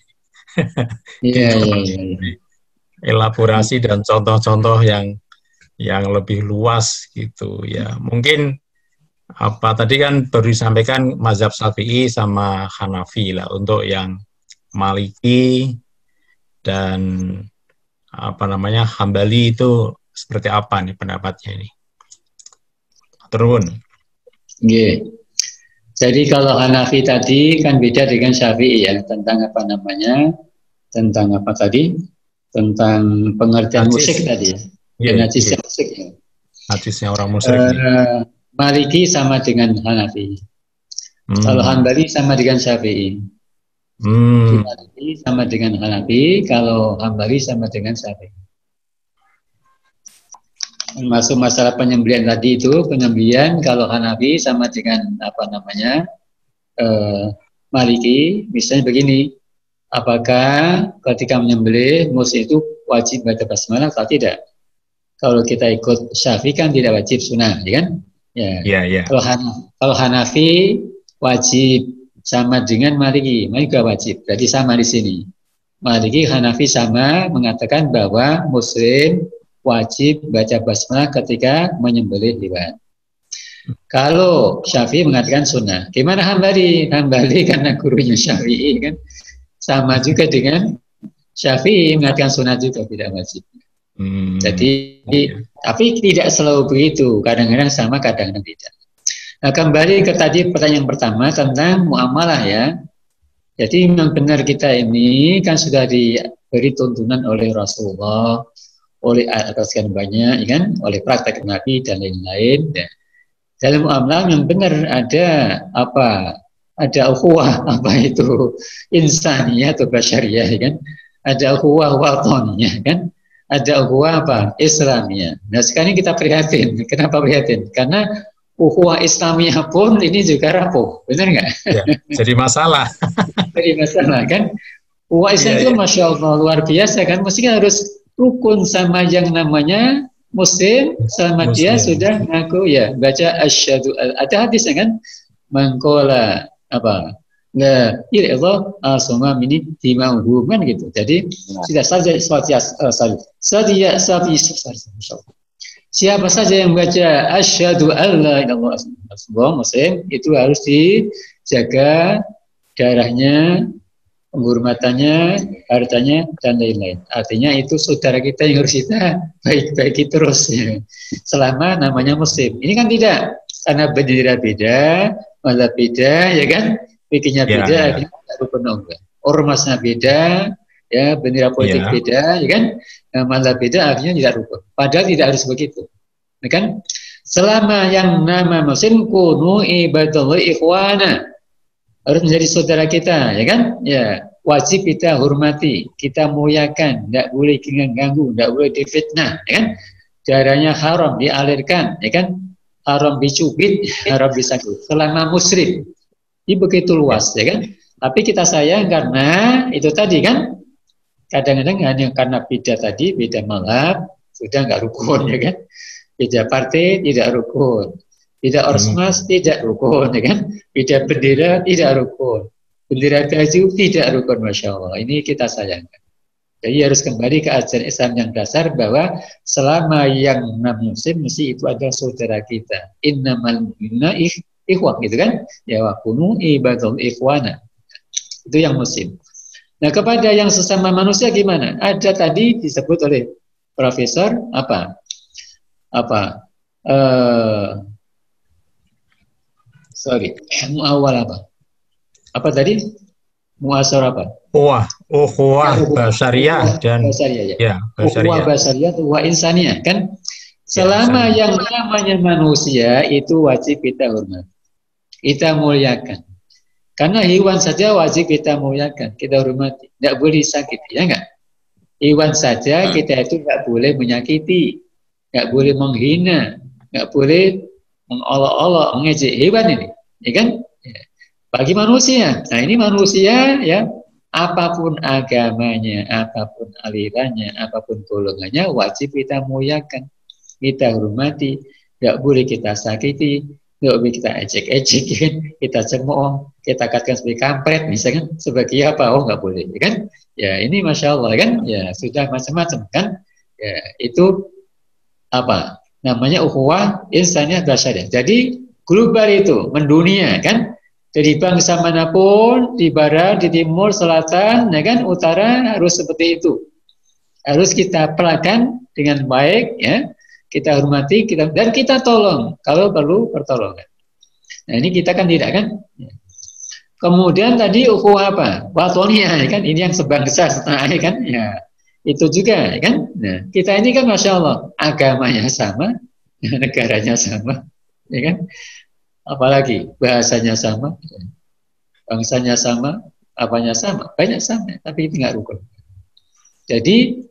elaborasi dan contoh-contoh yang lebih luas gitu ya. Mungkin tadi kan baru disampaikan mazhab Syafi'i sama Hanafi lah. Untuk yang Maliki dan Hambali itu seperti apa nih pendapatnya ini? Turun. Jadi kalau Hanafi tadi kan beda dengan Syafi'i ya, tentang tentang apa tadi? Tentang pengertian musik tadi ya. Najisnya musik ya. Najisnya orang musyrik. Maliki sama dengan Hanafi. Kalau Hambali sama dengan Syafi'i. Maliki sama dengan Hanafi, kalau Hambali sama dengan Syafi'i. Masuk masalah penyembelihan tadi itu, penyembelihan kalau Hanafi sama dengan Maliki, misalnya begini, apakah ketika menyembelih musik itu wajib baca basmalah atau tidak? Kalau kita ikut Syafi'i kan tidak wajib sunnah, ya kan? Ya. Kalau Hanafi wajib sama dengan Maliki juga wajib. Jadi sama di sini. Maliki Hanafi sama mengatakan bahwa Muslim wajib baca basmalah ketika menyembelih hewan. Kalau Syafi'i mengatakan sunnah. Gimana Hambali? Hambali karena gurunya Syafi'i kan sama juga dengan Syafi'i mengatakan sunnah juga tidak wajib. Jadi tapi tidak selalu begitu, kadang-kadang sama, kadang-kadang tidak. Nah kembali ke tadi pertanyaan pertama tentang muamalah ya. Jadi memang benar kita ini kan sudah diberi tuntunan oleh Rasulullah, oleh sekian banyak, kan, oleh praktek Nabi dan lain-lain. Ya. Dalam muamalah yang benar ada ukhuwah itu insaniyah atau basyariyah, kan? Ada ukhuwah watoniyah, kan? Ada ukhuwah Islamiyah. Nah sekarang kita prihatin. Kenapa prihatin? Karena ukhuwah Islamiyah pun ini juga rapuh, benar nggak? Ya, jadi masalah. Jadi masalah kan? Ukhuwah Islam itu masya Allah luar biasa kan? Mestinya harus rukun sama yang namanya Muslim, sama dia sudah ngaku ya baca asyhadu. Ada hadisnya kan? Mangkola la ilallah asma mini dimauhu kan gitu. Jadi tidak saja siapa saja yang baca asyhadu alla ilaha illallah Muslim itu harus dijaga darahnya, penghormatannya, hartanya, dan lain-lain. Artinya itu saudara kita yang harus kita baik-baiki terus ya. Selama namanya muslim. Ini kan tidak, karena bendera beda, mazhab beda, ya kan? Bikinnya Ya, beda, ya, akhirnya tidak rukun enggak. Ormasnya beda, ya bendera politik ya. beda, ya kan? Mazhab beda, akhirnya tidak rukun. Padahal tidak harus begitu, ya kan? Selama yang nama muslim kunu ibadallahi ikhwana, harus menjadi saudara kita, ya kan? Ya, wajib kita hormati, kita muliakan, tidak boleh ganggu, tidak boleh difitnah, ya kan? Darahnya haram dialirkan, ya kan? Haram dicubit, haram disakit. Selama muslim, ini begitu Ya. luas, ya kan? Tapi kita sayang karena itu tadi kan, kadang-kadang hanya karena beda tadi, beda mazhab, sudah nggak rukun, ya kan? Beda partai tidak rukun. Beda Hmm. ormas tidak rukun, ya kan? Beda bendera tidak rukun. Bendera baju tidak rukun, Masya Allah. Ini kita sayangkan. Jadi harus kembali ke ajaran Islam yang dasar bahwa selama yang non muslim mesti itu adalah saudara kita. Innamal mu'minuna ikhwah, gitu kan? Ya wa kunu ibadul ikhwana. Itu yang muslim. Nah, kepada yang sesama manusia gimana? Ada tadi disebut oleh Profesor apa? Sorry, muawal apa? Apa tadi? Muasar apa? Ukhuwah basariyah Ukhuwah dan basariyah ya. ya, Ukhuwah basariyah. basariyah, ukhuwah insaniyah kan? Ya, Selama insaniyah. yang namanya manusia itu wajib kita hormati, kita muliakan. Karena hewan saja wajib kita muliakan, kita hormati. Tidak boleh sakit, ya enggak? Hewan saja kita itu nggak boleh menyakiti, nggak boleh menghina, nggak boleh mengolok-olok, mengejek hewan ini, ya kan? Bagi manusia, nah ini manusia ya, apapun agamanya, apapun alirannya, apapun golongannya, wajib kita muliakan, kita hormati, nggak boleh kita sakiti, nggak boleh kita ejek-ejek, ya kan? Kita cemooh, kita katakan sebagai kampret, misalkan sebagai apa? Oh nggak boleh, ya kan? Ya ini masya Allah kan, ya sudah macam-macam kan, ya itu apa namanya ukhuwah insaniyah basyariah. Jadi global itu mendunia kan, jadi bangsa manapun di barat, di timur, selatan, ya kan, utara harus seperti itu. Harus kita perlakukan dengan baik, ya. Kita hormati, dan kita tolong kalau perlu pertolongan. Nah ini kita kan tidak kan. Kemudian tadi ukhuwah apa? Watonia, ya kan? Ini yang sebangsa setanah kan? Ya, itu juga, ya kan? Nah, kita ini kan masya Allah agamanya sama, negaranya sama, ya kan? Apalagi bahasanya sama, bangsanya sama, apanya sama, banyak sama, tapi itu nggak rukun. Jadi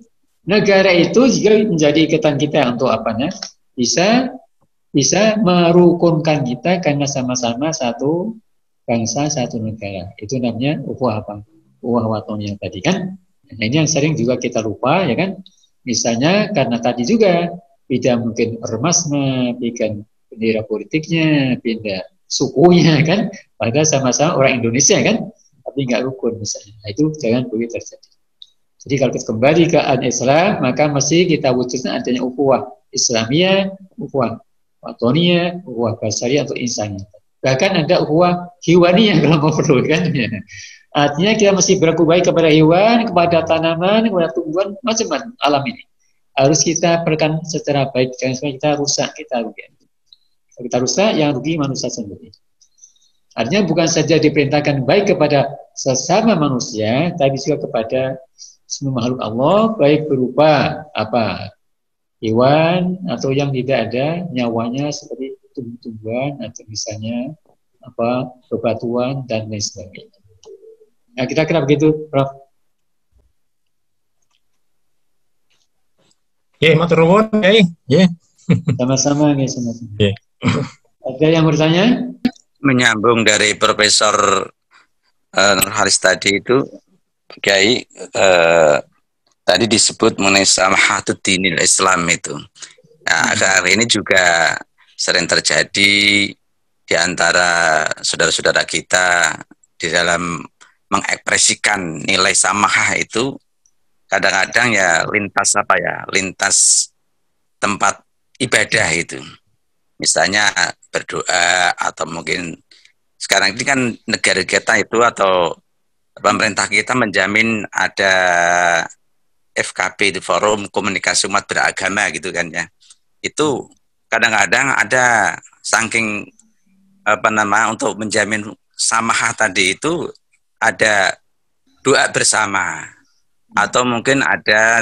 negara itu juga menjadi ikatan kita untuk apanya? Bisa merukunkan kita karena sama-sama satu bangsa, satu negara. Itu namanya ukhuwah apa? Ukhuwah watoniyah tadi kan. Nah, ini yang sering juga kita lupa, ya kan? Misalnya karena tadi juga beda mungkin ormasnya, beda bendera politiknya, beda sukunya kan. Padahal sama-sama orang Indonesia kan, tapi nggak rukun misalnya. Nah, itu jangan boleh terjadi. Jadi kalau kita kembali ke al-Islam, maka mesti kita wujudkan adanya ukhuwah Islamiyah, ukhuwah watoniyah, ukhuwah basariyah atau insaniyah. Bahkan ada ukhuwah hewaniyah kalau mau perlu kan. Ya. Artinya kita mesti berlaku baik kepada hewan, kepada tanaman, kepada tumbuhan, macam-macam alam ini. Harus kita perkan secara baik, jangan sampai kita rusak, kita rugi. Kalau kita rusak, yang rugi manusia sendiri. Artinya bukan saja diperintahkan baik kepada sesama manusia, tapi juga kepada semua makhluk Allah, baik berupa apa hewan atau yang tidak ada nyawanya seperti tumbuh-tumbuhan atau misalnya apa bebatuan dan lain sebagainya. Nah, kita kira begitu, Prof. Ya, matur nuwun, Kyai. Ya. Sama-sama, guys, sama-sama. Ya. Ada yang bertanya? Menyambung dari Profesor Haris tadi itu, Kiai, tadi disebut mengenai samahatud dinil Islam itu. Nah, akhir ini juga sering terjadi di antara saudara-saudara kita di dalam mengekspresikan nilai samahah itu kadang-kadang ya lintas tempat ibadah itu. Misalnya berdoa atau mungkin sekarang ini kan negara kita itu atau pemerintah kita menjamin ada FKB, di Forum Komunikasi Umat Beragama gitu kan ya. Itu kadang-kadang ada saking untuk menjamin samahah tadi itu ada doa bersama atau mungkin ada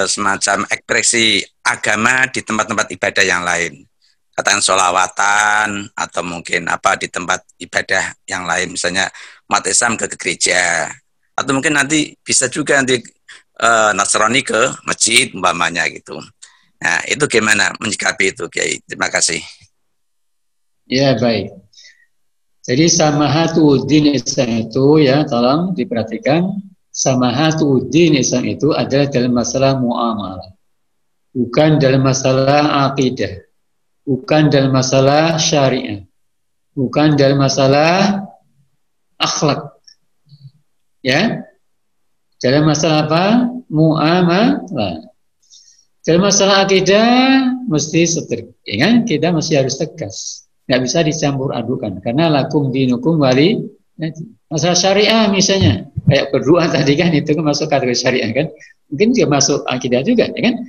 semacam ekspresi agama di tempat-tempat ibadah yang lain, katakan sholawatan atau mungkin di tempat ibadah yang lain, misalnya umat Islam ke gereja, atau mungkin nanti bisa juga nanti Nasrani ke masjid umpamanya gitu. Nah, itu gimana menyikapi itu, Kiai? Terima kasih. Ya, baik. Jadi samahatuddin Islam itu ya, tolong diperhatikan, samahatuddin Islam itu adalah dalam masalah muamalah, bukan dalam masalah akidah, bukan dalam masalah syariah, bukan dalam masalah akhlak. Ya, dalam masalah apa? Muamalah. Dalam masalah akidah mesti setir, ya kan? Kita masih harus tegas. Nggak bisa dicampur adukan karena lakum dinukum wali. Masalah syariah misalnya kayak berdoa tadi kan, itu kan masuk kategori syariah kan, mungkin juga masuk akidah juga ya kan.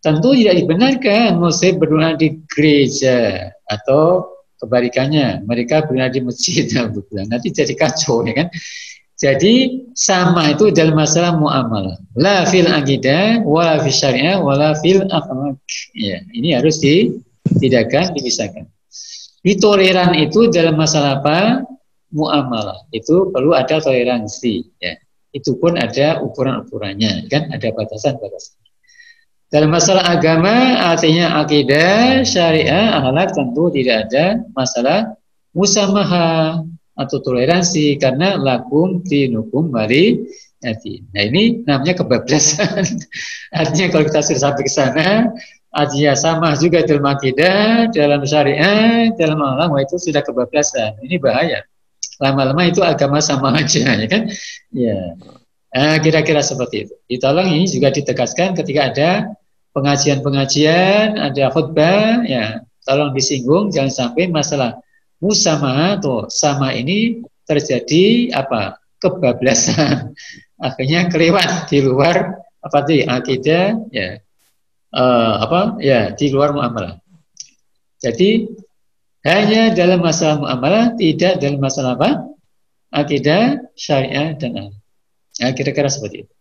Tentu tidak dibenarkan muslim berdoa di gereja atau kebalikannya mereka berdoa di masjid. Nanti jadi kacau ya kan. Jadi sama itu dalam masalah muamalah, la fil akidah wala fil syariah wala fil akhlak. Ya, ini harus dibedakan, dipisahkan. Toleran itu dalam masalah apa? Muamalah. Itu perlu ada toleransi. Ya. Itu pun ada ukuran-ukurannya, kan? Ada batasan-batasan. Dalam masalah agama, artinya akidah, syariah, akhlak, tentu tidak ada masalah musamaha atau toleransi karena lakum dinukum wali yati. Nah, ini namanya kebablasan. Artinya kalau kita sudah sampai ke sana, artinya sama juga dalam akidah, dalam syariah, dalam akhlak, itu sudah kebablasan. Ini bahaya. Lama-lama itu agama sama aja, ya kan? Ya, kira-kira seperti itu. Ditolong ini juga ditegaskan ketika ada pengajian-pengajian, ada khutbah, ya, tolong disinggung, jangan sampai masalah musamaha atau sama ini terjadi kebablasan. Akhirnya kelewat di luar akidah, ya. Di luar muamalah. Jadi hanya dalam masalah muamalah, tidak dalam masalah akidah, syariah dan akhlak. Ya, kira-kira seperti itu.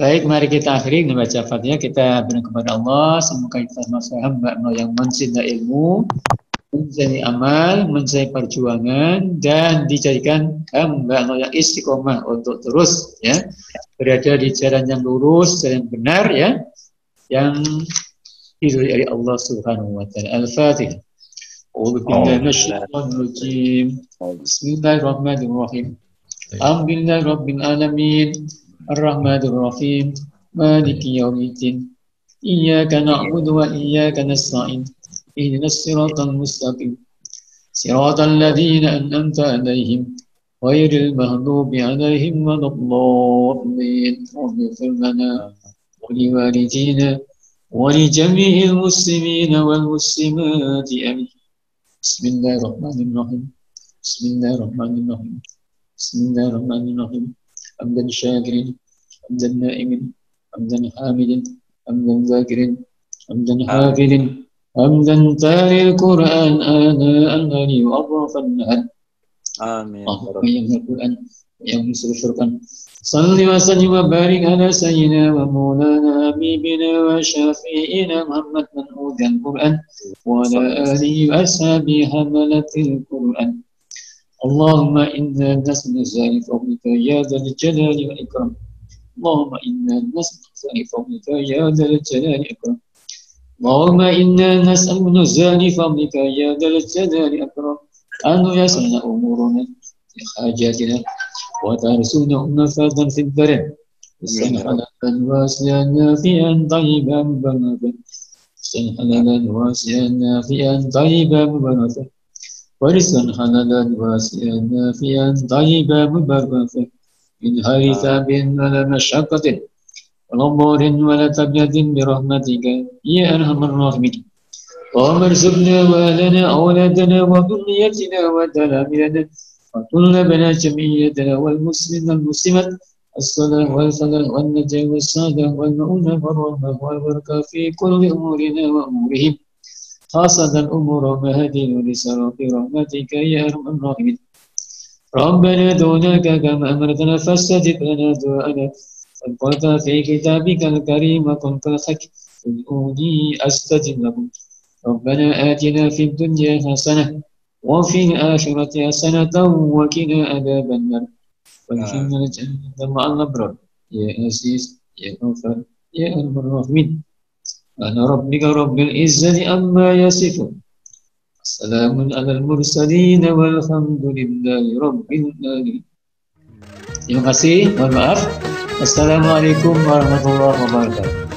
Baik, mari kita akhiri membaca Fatihah. Kita berdoa kepada Allah, semoga kita masuk hamba yang mencintai ilmu, mencintai amal, mencintai perjuangan, dan dijadikan hamba yang istiqomah untuk terus ya berada di jalan yang lurus, jalan yang benar ya, yang diridhoi oleh Allah Subhanahu wa taala. Al-Fatihah. A'udzu billahi minasyaitonir rajim. Bismillahirrahmanirrahim. Alhamdulillahi rabbil alamin. Ar-Rahmanir Rahim. Maliki yaumiddin. Iyyaka na'budu wa iyyaka nasta'in. Ihdinas siratal mustaqim. Siratal ladzina an'amta 'alaihim ghairil maghdubi 'alaihim waladdallin. Ighfir lana ولوالدينا ولجميع المسلمين والمسلمات آمين. بسم الله الرحمن الرحيم. بسم الله الرحمن الرحيم. بسم الله الرحمن الرحيم. حمدا شاكرين، حمدا نائمين، حمدا حامدين، حمدا ذاكرين، حمدا حافظين، حمدا تالي القرآن آناء الليل وأطراف النهار. آمين. اللهم يا القرآن يا مسر الفرقان صل وسلم وبارك على سيدنا ومولانا حبيبنا وشفيعنا محمد من أوتي القرآن وعلى آله وأصحابه حملة القرآن. اللهم إنا نسأل فضلك يا ذا الجلال والإكرام. اللهم إنا نسأل فضلك يا ذا الجلال والإكرام. اللهم إنا نسأل فضلك يا ذا الجلال والإكرام أن يسر أمورنا في حاجاتنا وترسلنا نفاذا في البر حلالا واسعا نافعا طيبا مباركا حلالا واسعا نافعا طيبا مباركا ورزقا حلالا واسعا نافعا طيبا مباركا من غير تعب ولا مشقة ولا ضر ولا تبية برحمتك يا أرحم الراحمين. اللهم ارزقنا واهلنا اولادنا وذريتنا وتلاميذنا وكل بنا جميعنا والمسلمين والمسلمات الصلاة والفلاح والنجاة والسعادة والمؤونة والرحمة والبركة في كل أمورنا وأمورهم، خاصة الأمور ومهدين لسرى في رحمتك يا أرحم الراحمين. ربنا دونك كما أمرتنا فاستجب لنا دعاءنا، قد قلت في كتابك الكريم كنت الحق ادعوني أستجب لكم. ربنا آتنا في الدنيا حسنة وفي الآخرة حسنة وقنا عذاب النار وادخلنا الجنة مع الأبرار يا عزيز يا غفار يا أرحم الراحمين. أنا ربك رب العزة عما يصفون، سلام على المرسلين والحمد لله رب العالمين. Terima kasih, mohon maaf. Assalamualaikum warahmatullahi wabarakatuh.